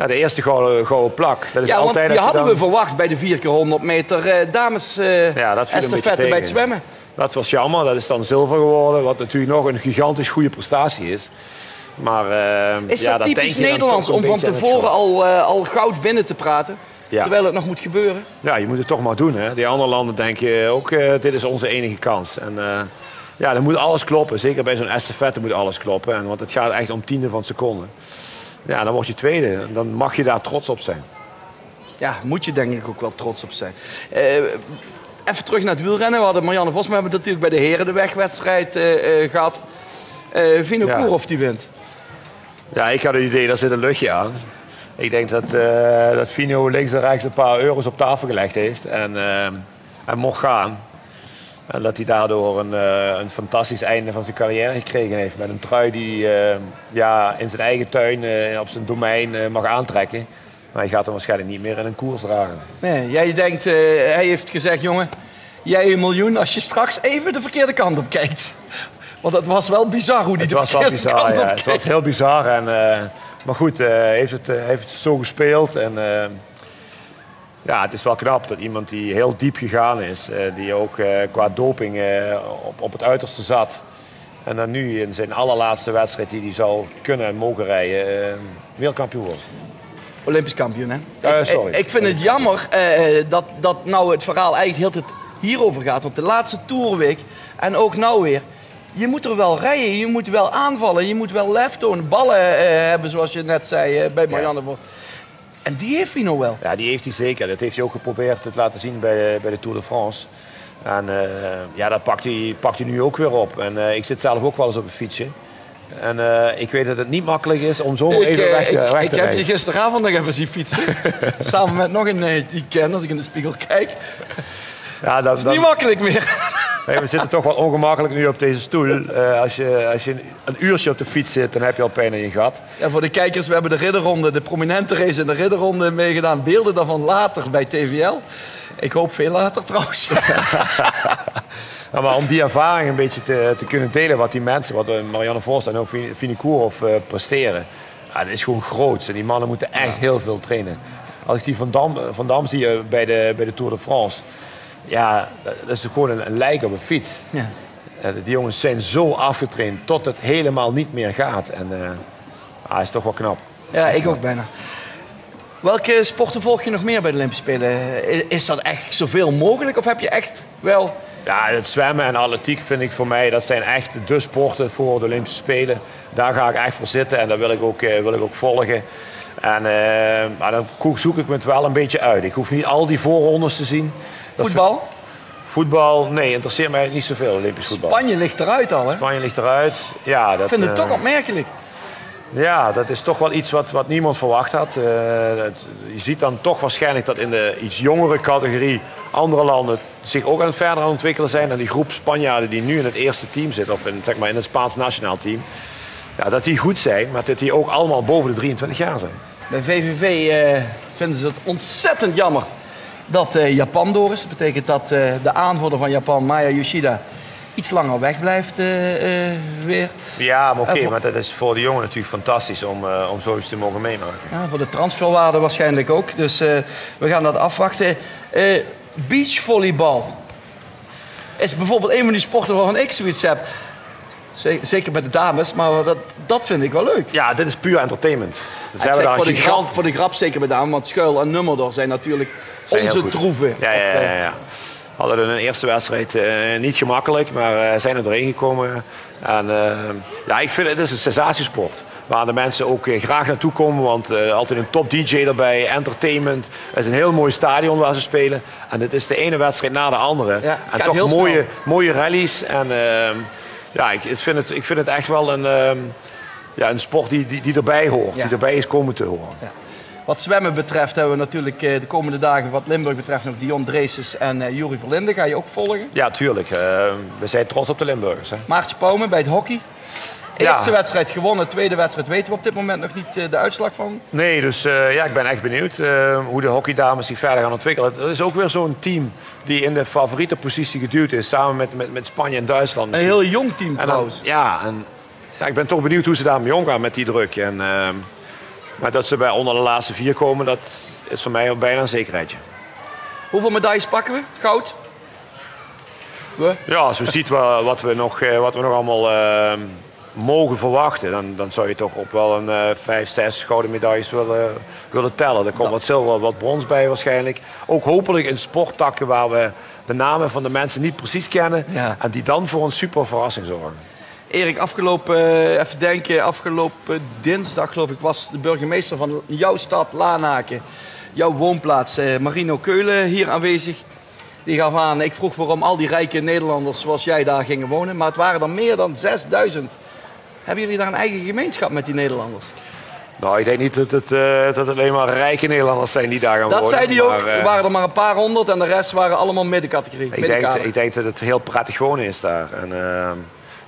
eerste gouden plak. Dat is altijd want die hadden we verwacht bij de 4x100 meter dames estafette bij het zwemmen. Dat was jammer, dat is dan zilver geworden, wat natuurlijk nog een gigantisch goede prestatie is. Maar, is dat typisch Nederlands om van tevoren al goud binnen te praten, terwijl het nog moet gebeuren? Ja, je moet het toch maar doen. Hè. Die andere landen denken ook, dit is onze enige kans. En dan moet alles kloppen, zeker bij zo'n estafette moet alles kloppen. Want het gaat echt om tienden van seconden. Ja, dan word je tweede, dan mag je daar trots op zijn. Ja, moet je denk ik ook wel trots op zijn. Even terug naar het wielrennen. We hadden Marianne Vos, maar we hebben natuurlijk bij de heren de wegwedstrijd gehad. Vinokourov die wint. Ja, ik had het idee, daar zit een luchtje aan. Ik denk dat Vino links en rechts een paar euro's op tafel gelegd heeft en mocht gaan. En dat hij daardoor een fantastisch einde van zijn carrière gekregen heeft. Met een trui die in zijn eigen tuin, op zijn domein mag aantrekken. Maar hij gaat hem waarschijnlijk niet meer in een koers dragen. Nee, jij denkt, hij heeft gezegd, jongen, jij 1 miljoen als je straks even de verkeerde kant op kijkt. Want het was wel bizar hoe hij de verkeerde kant op kijkt. Het was heel bizar. Maar goed, hij heeft het zo gespeeld. En het is wel knap dat iemand die heel diep gegaan is, die ook qua doping op het uiterste zat. En dan nu in zijn allerlaatste wedstrijd die hij zou kunnen en mogen rijden, wereldkampioen wordt. Olympisch kampioen, hè? Sorry. Ik vind het jammer dat nou het verhaal eigenlijk heel het hierover gaat. Want de laatste toerweek en ook nou weer. Je moet er wel rijden, je moet wel aanvallen, je moet wel lef tonen. Ballen hebben, zoals je net zei bij Marianne. Ja. En die heeft hij nog wel. Ja, die heeft hij zeker. Dat heeft hij ook geprobeerd te laten zien bij de Tour de France. En dat pakt hij nu ook weer op. En ik zit zelf ook wel eens op een fietsje. En ik weet dat het niet makkelijk is om zo even weg te rijden. Ik heb je gisteravond nog even zien fietsen. Samen met nog een die ik ken, als ik in de spiegel kijk. Ja, dat is niet makkelijk meer. Nee, we zitten toch wel ongemakkelijk nu op deze stoel. Als je een uurtje op de fiets zit, dan heb je al pijn in je gat. Ja, voor de kijkers, we hebben de ridderronde, de prominente race in de ridderronde meegedaan. Beelden daarvan later bij TVL. Ik hoop veel later trouwens. Ja, maar om die ervaring een beetje te kunnen delen, wat die mensen, wat Marianne Vos en ook Vinokourov presteren. Ja, dat is gewoon groots. En die mannen moeten echt heel veel trainen. Als ik die Van Dam zie bij de Tour de France. Ja, dat is gewoon een lijk op een fiets. Ja. Die jongens zijn zo afgetraind tot het helemaal niet meer gaat. En dat is toch wel knap. Ja, ik ook bijna. Welke sporten volg je nog meer bij de Olympische Spelen? Is dat echt zoveel mogelijk of heb je echt wel... Ja, het zwemmen en atletiek vind ik voor mij, dat zijn echt de sporten voor de Olympische Spelen. Daar ga ik echt voor zitten en dat wil ik ook volgen. En maar dan zoek ik me het wel een beetje uit. Ik hoef niet al die voorrondes te zien. Voetbal? Voetbal, nee, interesseert mij niet zoveel, Olympisch voetbal. Spanje ligt eruit al, hè? Spanje ligt eruit, ja. Dat, ik vind het toch opmerkelijk. Ja, dat is toch wel iets wat niemand verwacht had. Je ziet dan toch waarschijnlijk dat in de iets jongere categorie andere landen zich ook verder aan het ontwikkelen zijn. En die groep Spanjaarden die nu in het eerste team zit, of in het Spaans nationaal team, ja, dat die goed zijn, maar dat die ook allemaal boven de 23 jaar zijn. Bij VVV vinden ze het ontzettend jammer dat Japan door is. Dat betekent dat de aanvoerder van Japan, Maya Yoshida, iets langer weg blijft weer. Ja, maar oké, maar dat is voor de jongen natuurlijk fantastisch om zoiets te mogen meemaken. Ja, voor de transferwaarde waarschijnlijk ook. Dus we gaan dat afwachten. Beachvolleybal is bijvoorbeeld een van die sporten waarvan ik zoiets heb. Zeker bij de dames, maar dat vind ik wel leuk. Ja, dit is puur entertainment. Dus ik zeg voor de grap zeker bij dames, want Schuil en Nummerdor zijn natuurlijk onze troeven. Ja. Hadden hun eerste wedstrijd niet gemakkelijk, maar zijn er doorheen gekomen. En ja, ik vind het is een sensatiesport. Waar de mensen ook graag naartoe komen, want altijd een top DJ erbij, entertainment. Het is een heel mooi stadion waar ze spelen. En het is de ene wedstrijd na de andere. Ja, en toch mooie rallies. En ja, ik vind het echt wel een sport die erbij hoort, die erbij is komen te horen. Ja. Wat zwemmen betreft hebben we natuurlijk de komende dagen, wat Limburg betreft, nog Dion Dreeses en Juri Verlinde. Ga je ook volgen? Ja, tuurlijk. We zijn trots op de Limburgers. Hè. Maartje Pauwme bij het hockey. Eerste wedstrijd gewonnen, tweede wedstrijd weten we op dit moment nog niet de uitslag van. Nee, dus ja, ik ben echt benieuwd hoe de hockeydames zich verder gaan ontwikkelen. Dat is ook weer zo'n team die in de favoriete positie geduwd is, samen met Spanje en Duitsland. Misschien. Een heel jong team trouwens. Ja, ik ben toch benieuwd hoe ze daarmee omgaan met die druk. En, maar dat ze bij onder de laatste 4 komen, dat is voor mij bijna een zekerheidje. Hoeveel medailles pakken we? Goud? Ja, als we ziet wat we nog allemaal mogen verwachten, dan zou je toch op wel een 5, 6 gouden medailles willen tellen. Er komt wat zilver, wat brons bij waarschijnlijk. Ook hopelijk in sporttakken waar we de namen van de mensen niet precies kennen. Ja. En die dan voor een super verrassing zorgen. Erik, afgelopen dinsdag geloof ik was de burgemeester van jouw stad, Lanaken, jouw woonplaats, Marino Keulen, hier aanwezig. Die gaf aan, ik vroeg waarom al die rijke Nederlanders zoals jij daar gingen wonen, maar het waren er meer dan 6000. Hebben jullie daar een eigen gemeenschap met die Nederlanders? Nou, ik denk niet dat het alleen maar rijke Nederlanders zijn die daar gaan wonen. Dat zei hij ook. Er waren er maar een paar honderd en de rest waren allemaal middencategorie. Ik denk dat het heel prettig wonen is daar. En,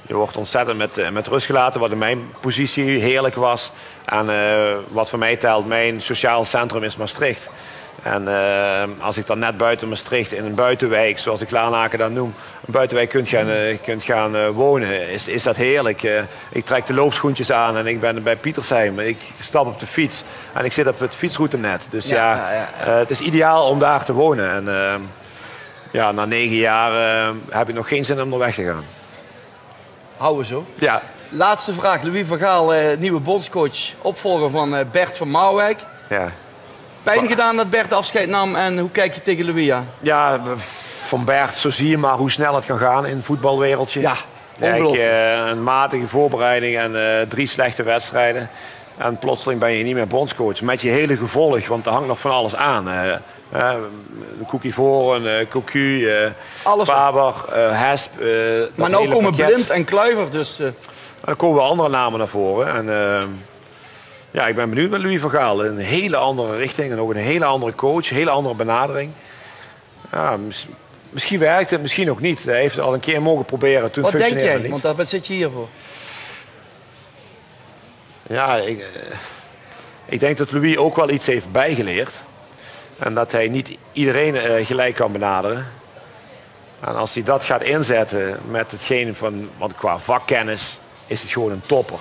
je wordt ontzettend met rust gelaten, wat in mijn positie heerlijk was. En wat voor mij telt, mijn sociaal centrum is Maastricht. En als ik dan net buiten Maastricht in een buitenwijk, zoals ik Lanaken dan noem, een buitenwijk kunt gaan wonen, is dat heerlijk. Ik trek de loopschoentjes aan en ik ben bij Pietersheim. Ik stap op de fiets en ik zit op het fietsroutenet. Dus het is ideaal om daar te wonen. En na 9 jaar heb ik nog geen zin om er weg te gaan. Houden we zo. Ja. Laatste vraag. Louis van Gaal, nieuwe bondscoach, opvolger van Bert van Marwijk. Ja. Pijn gedaan dat Bert afscheid nam en hoe kijk je tegen Louis aan? Ja, van Bert, zo zie je maar hoe snel het kan gaan in het voetbalwereldje. Ja, ongelooflijk. Een matige voorbereiding en 3 slechte wedstrijden. En plotseling ben je niet meer bondscoach. Met je hele gevolg, want er hangt nog van alles aan. Een Cookie voor, een Cocu, Faber, Hesp. Maar nu komen Blind en Kluivert dus. Dan komen wel andere namen naar voren. En, ja, ik ben benieuwd met Louis van Gaal. Een hele andere richting en ook een hele andere coach, een hele andere benadering. Ja, misschien werkt het, misschien ook niet. Hij heeft het al een keer mogen proberen. Toen wat denk jij? Niet. Want daar zit je hier voor. Ja, ik denk dat Louis ook wel iets heeft bijgeleerd. En dat hij niet iedereen gelijk kan benaderen. En als hij dat gaat inzetten met hetgeen van, want qua vakkennis is het gewoon een topper.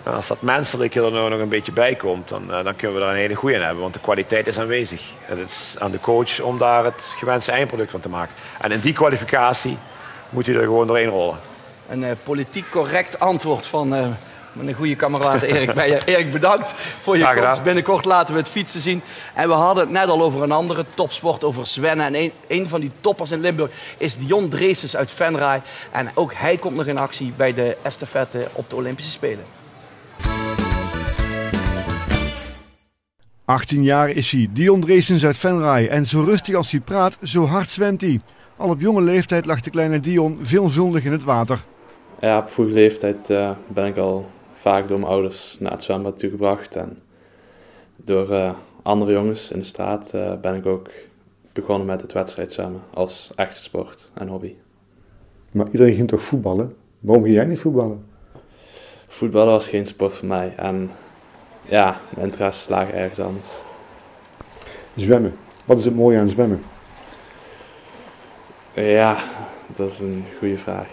En als dat menselijke er nou nog een beetje bij komt, dan kunnen we daar een hele goeie in hebben. Want de kwaliteit is aanwezig. Het is aan de coach om daar het gewenste eindproduct van te maken. En in die kwalificatie moet hij er gewoon doorheen rollen. Een politiek correct antwoord van Mijn goede kameraad Erik Meijer. Erik, bedankt voor je komst. Binnenkort laten we het fietsen zien. En we hadden het net al over een andere topsport, over zwennen. En een van die toppers in Limburg is Dion Dreesens uit Venray. En ook hij komt nog in actie bij de estafette op de Olympische Spelen. 18 jaar is hij, Dion Dreesens uit Venray. En zo rustig als hij praat, zo hard zwemt hij. Al op jonge leeftijd lag de kleine Dion veelvuldig in het water. Ja, op vroege leeftijd ben ik al vaak door mijn ouders naar het zwembad toegebracht. En door andere jongens in de straat ben ik ook begonnen met het wedstrijdzwemmen als echte sport en hobby. Maar iedereen ging toch voetballen? Waarom ging jij niet voetballen? Voetballen was geen sport voor mij en ja, mijn interesses lagen ergens anders. Zwemmen. Wat is het mooie aan zwemmen? Ja, dat is een goede vraag.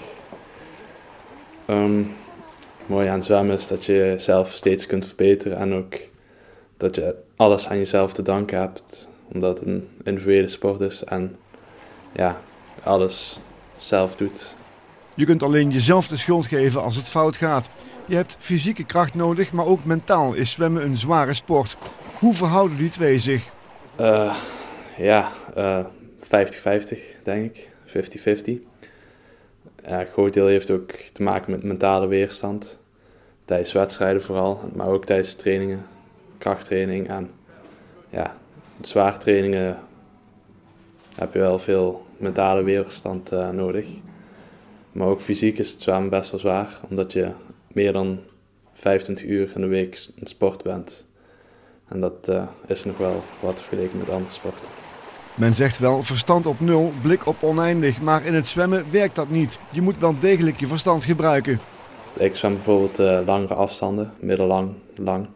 Mooi aan zwemmen is dat je jezelf steeds kunt verbeteren en ook dat je alles aan jezelf te danken hebt, omdat het een individuele sport is en ja, alles zelf doet. Je kunt alleen jezelf de schuld geven als het fout gaat. Je hebt fysieke kracht nodig, maar ook mentaal is zwemmen een zware sport. Hoe verhouden die twee zich? 50-50 denk ik, 50-50. Een groot deel heeft ook te maken met mentale weerstand. Tijdens wedstrijden vooral, maar ook tijdens trainingen, krachttraining en ja, zware trainingen heb je wel veel mentale weerstand nodig. Maar ook fysiek is het zwemmen best wel zwaar, omdat je meer dan 25 uur in de week in sport bent. En dat is nog wel wat vergeleken met andere sporten. Men zegt wel verstand op nul, blik op oneindig, maar in het zwemmen werkt dat niet. Je moet wel degelijk je verstand gebruiken. Ik zwem bijvoorbeeld langere afstanden, middellang, lang.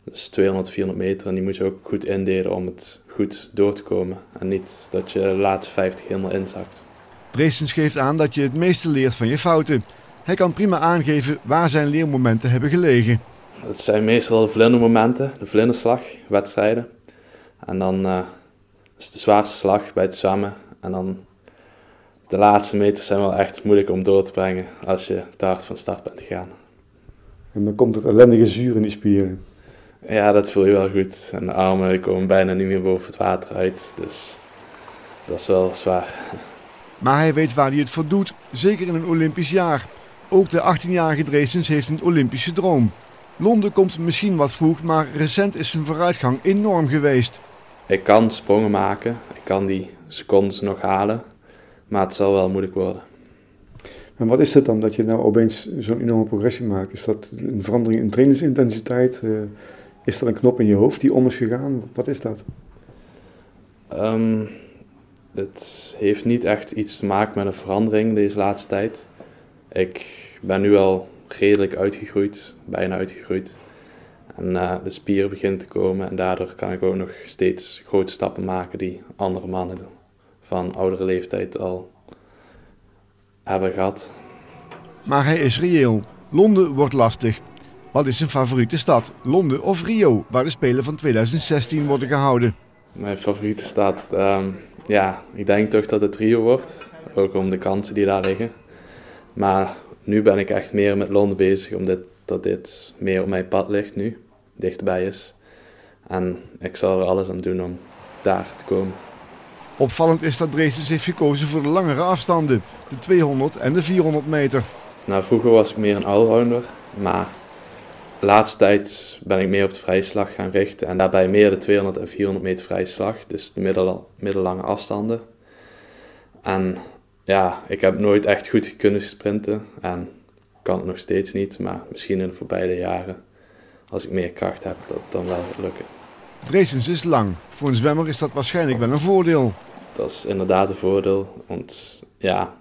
Dus 200, 400 meter en die moet je ook goed indelen om het goed door te komen. En niet dat je de laatste 50 helemaal inzakt. Dreesens geeft aan dat je het meeste leert van je fouten. Hij kan prima aangeven waar zijn leermomenten hebben gelegen. Het zijn meestal de vlindermomenten, de vlinderslag, wedstrijden. En dan is de zwaarste slag bij het zwemmen. En dan de laatste meters zijn wel echt moeilijk om door te brengen als je te hard van start bent gegaan. En dan komt het ellendige zuur in die spieren. Ja, dat voel je wel goed. En de armen komen bijna niet meer boven het water uit. Dus dat is wel zwaar. Maar hij weet waar hij het voor doet, zeker in een Olympisch jaar. Ook de 18-jarige Dreesens heeft een Olympische droom. Londen komt misschien wat vroeg, maar recent is zijn vooruitgang enorm geweest. Ik kan sprongen maken, ik kan die secondes nog halen, maar het zal wel moeilijk worden. En wat is het dan dat je nou opeens zo'n enorme progressie maakt? Is dat een verandering in trainingsintensiteit? Is dat een knop in je hoofd die om is gegaan? Wat is dat? Het heeft niet echt iets te maken met een verandering deze laatste tijd. Ik ben nu al redelijk uitgegroeid, bijna uitgegroeid. En de spier begint te komen en daardoor kan ik ook nog steeds grote stappen maken die andere mannen van oudere leeftijd al hebben gehad. Maar hij is reëel. Londen wordt lastig. Wat is zijn favoriete stad? Londen of Rio, waar de Spelen van 2016 worden gehouden? Mijn favoriete stad? Ik denk toch dat het Rio wordt. Ook om de kansen die daar liggen. Maar nu ben ik echt meer met Londen bezig, omdat dit meer op mijn pad ligt nu, dichterbij is. En ik zal er alles aan doen om daar te komen. Opvallend is dat Dreesens heeft gekozen voor de langere afstanden, de 200 en de 400 meter. Nou, vroeger was ik meer een allrounder, maar de laatste tijd ben ik meer op de vrije slag gaan richten. En daarbij meer de 200 en 400 meter vrije slag, dus de middellange afstanden. En ja, ik heb nooit echt goed kunnen sprinten en kan het nog steeds niet, maar misschien in de voorbije jaren, als ik meer kracht heb, dat dan wel lukken. Dreesens is lang. Voor een zwemmer is dat waarschijnlijk wel een voordeel. Dat is inderdaad een voordeel, want ja,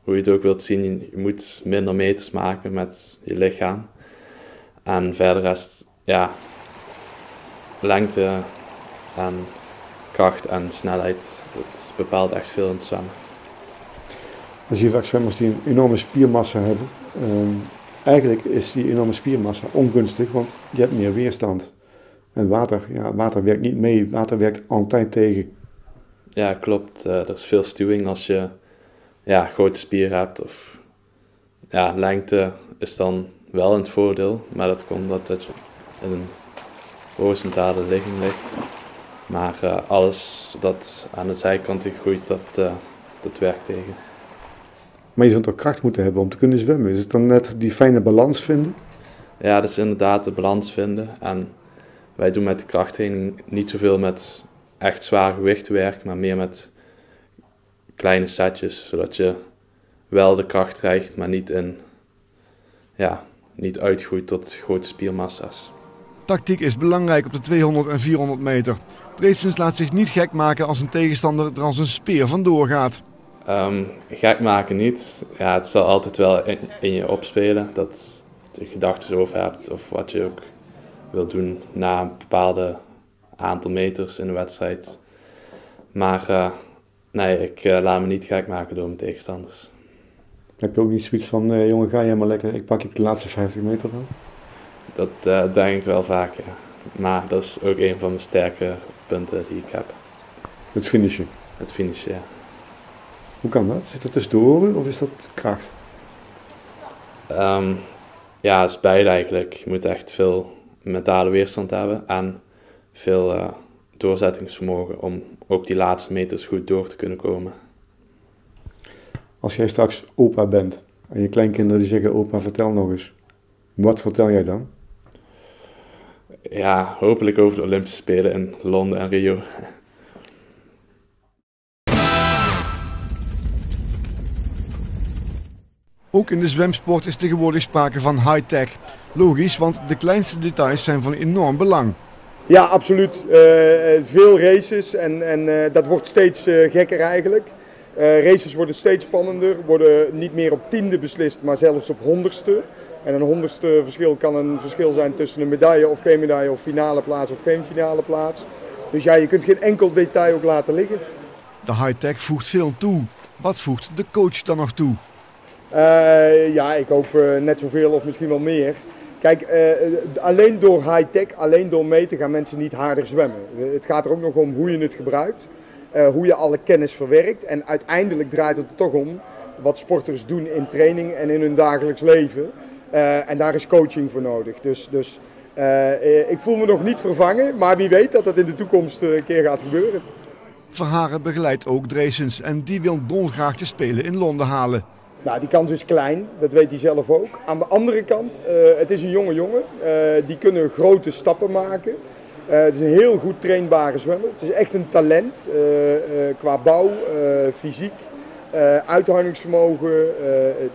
hoe je het ook wilt zien, je moet minder meters maken met je lichaam. En verder rest, ja, lengte en kracht en snelheid, dat bepaalt echt veel in het zwemmen. Dan zie je vaak zwemmers die een enorme spiermassa hebben. Eigenlijk is die enorme spiermassa ongunstig, want je hebt meer weerstand. En water werkt niet mee, water werkt altijd tegen. Ja, klopt. Er is veel stuwing als je grote spieren hebt. Of lengte is dan wel een voordeel, maar dat komt omdat je in een horizontale ligging ligt. Maar alles dat aan de zijkanten groeit, dat werkt tegen. Maar je zult toch kracht moeten hebben om te kunnen zwemmen. Is het dan net die fijne balans vinden? Ja, dat is inderdaad de balans vinden. En wij doen met de krachttraining niet zoveel met echt zwaar gewichtwerk, maar meer met kleine setjes, zodat je wel de kracht krijgt, maar niet uitgroeit tot grote spiermassa's. Tactiek is belangrijk op de 200 en 400 meter. Dreesens laat zich niet gek maken als een tegenstander er als een speer vandoor gaat. Gek maken niet. Ja, het zal altijd wel in je opspelen dat je gedachten over hebt of wat je ook wil doen na een bepaalde aantal meters in een wedstrijd. Maar nee, ik laat me niet gek maken door mijn tegenstanders. Heb je ook niet zoiets van, jongen, ga jij maar lekker, ik pak je op de laatste 50 meter dan? Dat denk ik wel vaak, ja. Maar dat is ook een van mijn sterke punten die ik heb. Het finishen? Het finishen, ja. Hoe kan dat? Zit dat tussendoor of is dat kracht? Ja, het is beide eigenlijk. Je moet echt veel mentale weerstand hebben en veel doorzettingsvermogen om ook die laatste meters goed door te kunnen komen. Als jij straks opa bent en je kleinkinderen die zeggen, opa, vertel nog eens. Wat vertel jij dan? Ja, hopelijk over de Olympische Spelen in Londen en Rio. Ook in de zwemsport is tegenwoordig sprake van high-tech. Logisch, want de kleinste details zijn van enorm belang. Ja, absoluut. Veel races en dat wordt steeds gekker eigenlijk. Races worden steeds spannender, worden niet meer op tiende beslist, maar zelfs op honderdste. En een honderdste verschil kan een verschil zijn tussen een medaille of geen medaille, of finale plaats of geen finale plaats. Dus ja, je kunt geen enkel detail ook laten liggen. De high-tech voegt veel toe. Wat voegt de coach dan nog toe? Ja, ik hoop net zoveel of misschien wel meer. Kijk, alleen door high-tech, alleen door mee te gaan mensen niet harder zwemmen. Het gaat er ook nog om hoe je het gebruikt, hoe je alle kennis verwerkt. En uiteindelijk draait het er toch om wat sporters doen in training en in hun dagelijks leven. En daar is coaching voor nodig. Dus ik voel me nog niet vervangen, maar wie weet dat dat in de toekomst een keer gaat gebeuren. Verharen begeleidt ook Dreesens en die wil dolgraag de Spelen in Londen halen. Nou, die kans is klein, dat weet hij zelf ook. Aan de andere kant, het is een jonge jongen, die kunnen grote stappen maken. Het is een heel goed trainbare zwemmer. Het is echt een talent qua bouw, fysiek, uithoudingsvermogen,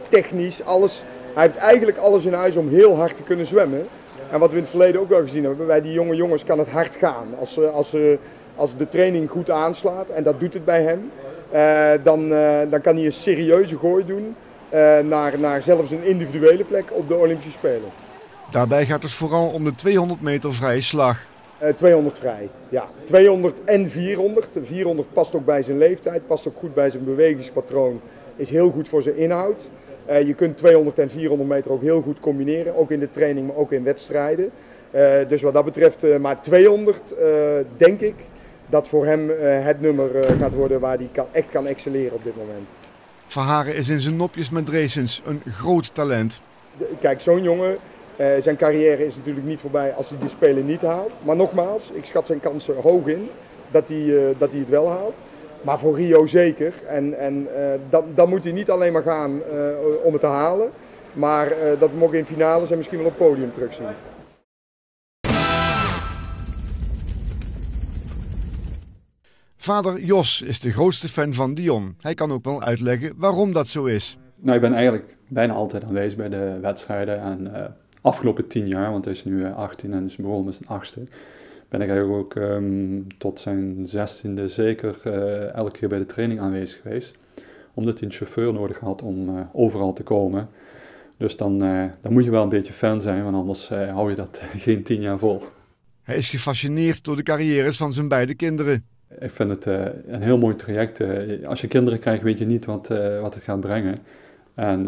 technisch, alles. Hij heeft eigenlijk alles in huis om heel hard te kunnen zwemmen. En wat we in het verleden ook wel gezien hebben, bij die jonge jongens kan het hard gaan. Als de training goed aanslaat, en dat doet het bij hem, dan kan hij een serieuze gooi doen naar zelfs een individuele plek op de Olympische Spelen. Daarbij gaat het vooral om de 200 meter vrije slag. 200 vrij, ja. 200 en 400. 400 past ook bij zijn leeftijd, past ook goed bij zijn bewegingspatroon, is heel goed voor zijn inhoud. Je kunt 200 en 400 meter ook heel goed combineren, ook in de training, maar ook in wedstrijden. Dus wat dat betreft, maar 200 denk ik dat voor hem het nummer gaat worden waar hij echt kan excelleren op dit moment. Verharen is in zijn nopjes met Dreesens een groot talent. Kijk, zo'n jongen, zijn carrière is natuurlijk niet voorbij als hij de Spelen niet haalt. Maar nogmaals, ik schat zijn kansen hoog in dat hij het wel haalt. Maar voor Rio zeker. En dan moet hij niet alleen maar gaan om het te halen. Maar dat we hem ook in finales en misschien wel op het podium terugzien. Vader Jos is de grootste fan van Dion. Hij kan ook wel uitleggen waarom dat zo is. Nou, ik ben eigenlijk bijna altijd aanwezig bij de wedstrijden. En afgelopen 10 jaar, want hij is nu 18 en is begonnen met zijn 8e... ben ik eigenlijk ook tot zijn 16e zeker elke keer bij de training aanwezig geweest. Omdat hij een chauffeur nodig had om overal te komen. Dus dan moet je wel een beetje fan zijn, want anders hou je dat geen 10 jaar vol. Hij is gefascineerd door de carrières van zijn beide kinderen. Ik vind het een heel mooi traject. Als je kinderen krijgt, weet je niet wat het gaat brengen. En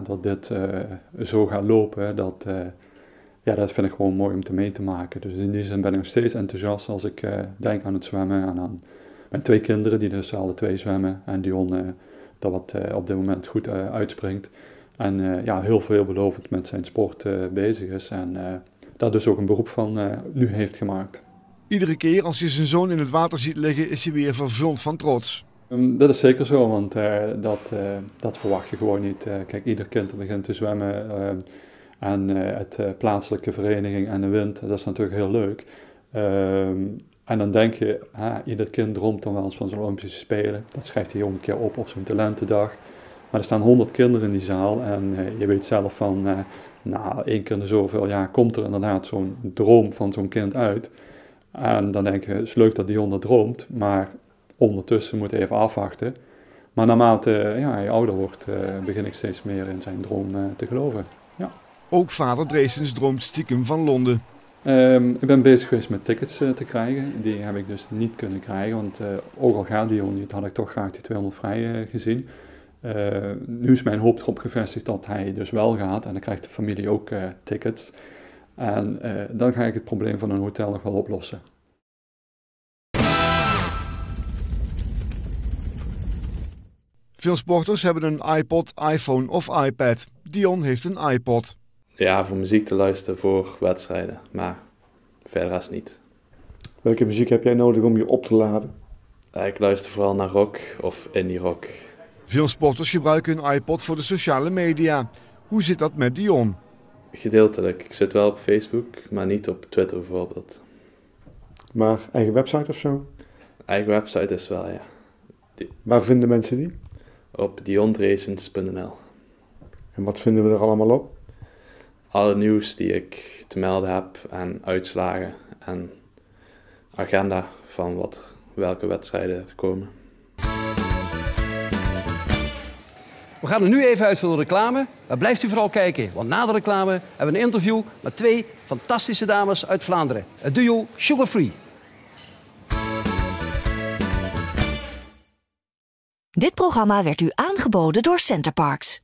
dat dit zo gaat lopen, dat vind ik gewoon mooi om mee te maken. Dus in die zin ben ik nog steeds enthousiast als ik denk aan het zwemmen. En aan mijn 2 kinderen, die dus alle 2 zwemmen. En Dion, dat wat op dit moment goed uitspringt. En heel veelbelovend met zijn sport bezig is. En daar dus ook een beroep van nu heeft gemaakt. Iedere keer als je zijn zoon in het water ziet liggen, is hij weer vervuld van trots. Dat is zeker zo, want dat verwacht je gewoon niet. Kijk, ieder kind begint te zwemmen en het plaatselijke vereniging en de wind, dat is natuurlijk heel leuk. En dan denk je, ieder kind droomt dan wel eens van zo'n Olympische Spelen. Dat schrijft hij ook een keer op zo'n talentendag. Maar er staan 100 kinderen in die zaal en je weet zelf van, 1 keer in de zoveel jaar komt er inderdaad zo'n droom van zo'n kind uit. En dan denk je, het is leuk dat die 100 droomt, maar ondertussen moet je even afwachten. Maar naarmate je ouder wordt, begin ik steeds meer in zijn droom te geloven. Ja. Ook vader Dreesens droomt stiekem van Londen. Ik ben bezig geweest met tickets te krijgen. Die heb ik dus niet kunnen krijgen, want ook al gaat Dion niet, had ik toch graag die 200 vrij gezien. Nu is mijn hoop erop gevestigd dat hij dus wel gaat en dan krijgt de familie ook tickets. En dan ga ik het probleem van een hotel nog wel oplossen. Veel sporters hebben een iPod, iPhone of iPad. Dion heeft een iPod. Ja, voor muziek te luisteren voor wedstrijden, maar verder is niet. Welke muziek heb jij nodig om je op te laden? Ik luister vooral naar rock of indie rock. Veel sporters gebruiken hun iPod voor de sociale media. Hoe zit dat met Dion? Gedeeltelijk. Ik zit wel op Facebook, maar niet op Twitter bijvoorbeeld. Maar eigen website of zo? Eigen website is wel, ja. Waar vinden mensen die? Op diondreesens.nl. En wat vinden we er allemaal op? Alle nieuws die ik te melden heb en uitslagen en agenda van welke wedstrijden er komen. We gaan er nu even uit voor de reclame, maar blijft u vooral kijken. Want na de reclame hebben we een interview met 2 fantastische dames uit Vlaanderen. Het duo Sugar Free. Dit programma werd u aangeboden door Centerparks.